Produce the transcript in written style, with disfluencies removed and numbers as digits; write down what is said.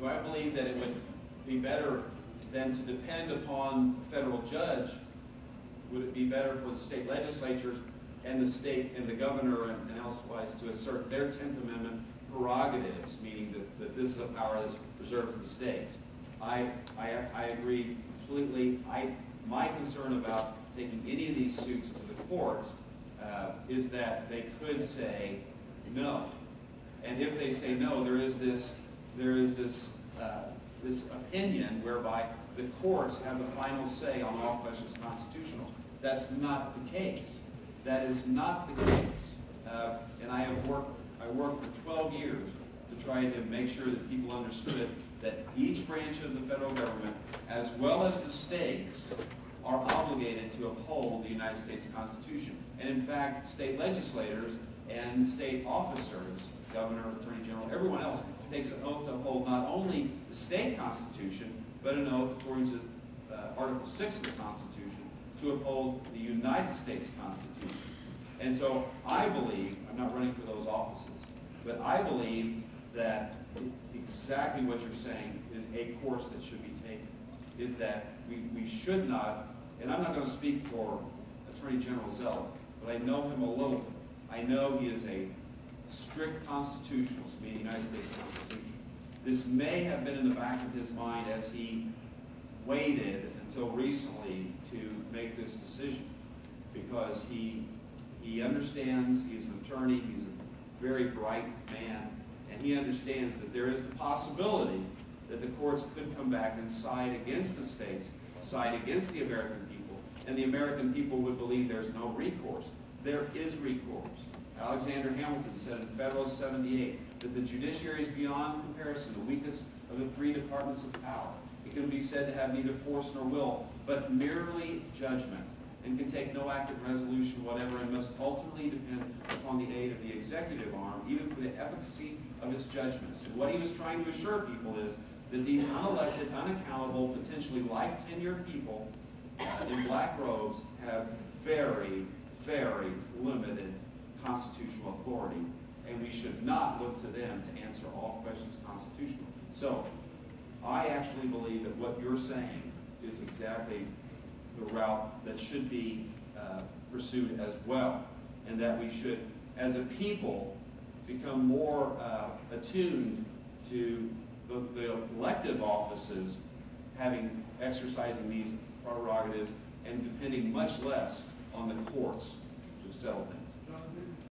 Do I believe that it would be better than to depend upon the federal judge? Would it be better for the state legislatures and the state and the governor and elsewise to assert their 10th Amendment prerogatives, meaning that this is a power that's reserved to the states? I agree completely. My concern about taking any of these suits to the courts is that they could say no, and if they say no, there is this opinion whereby the courts have the final say on all questions constitutional. That's not the case. That is not the case. And I worked for 12 years to try to make sure that people understood that each branch of the federal government, as well as the states, are obligated to uphold the United States Constitution. And in fact, state legislators and state officers, governor, attorney general, everyone else, takes an oath to uphold not only the state constitution, but an oath according to Article 6 of the Constitution to uphold the United States Constitution. And so I believe, I'm not running for those offices, but I believe that exactly what you're saying is a course that should be taken, is that we should not, and I'm not going to speak for Attorney General Zeller, but I know him a little bit. I know he is a strict constitutionalist, meaning United States Constitution. This may have been in the back of his mind as he waited until recently to make this decision, because he understands, he's an attorney, he's a very bright man, and he understands that there is the possibility that the courts could come back and side against the states, side against the American people, and the American people would believe there's no recourse. There is recourse. Alexander Hamilton said in Federalist 78 that the judiciary is beyond comparison the weakest of the three departments of power. It can be said to have neither force nor will, but merely judgment, and can take no active resolution whatever, and must ultimately depend upon the aid of the executive arm, even for the efficacy of its judgments. And what he was trying to assure people is that these unelected, unaccountable, potentially life-tenured people in black robes have very, very limited constitutional authority, and we should not look to them to answer all questions constitutional. So, I actually believe that what you're saying is exactly the route that should be pursued as well, and that we should, as a people, become more attuned to the elective offices exercising these prerogatives and depending much less on the courts to settle things.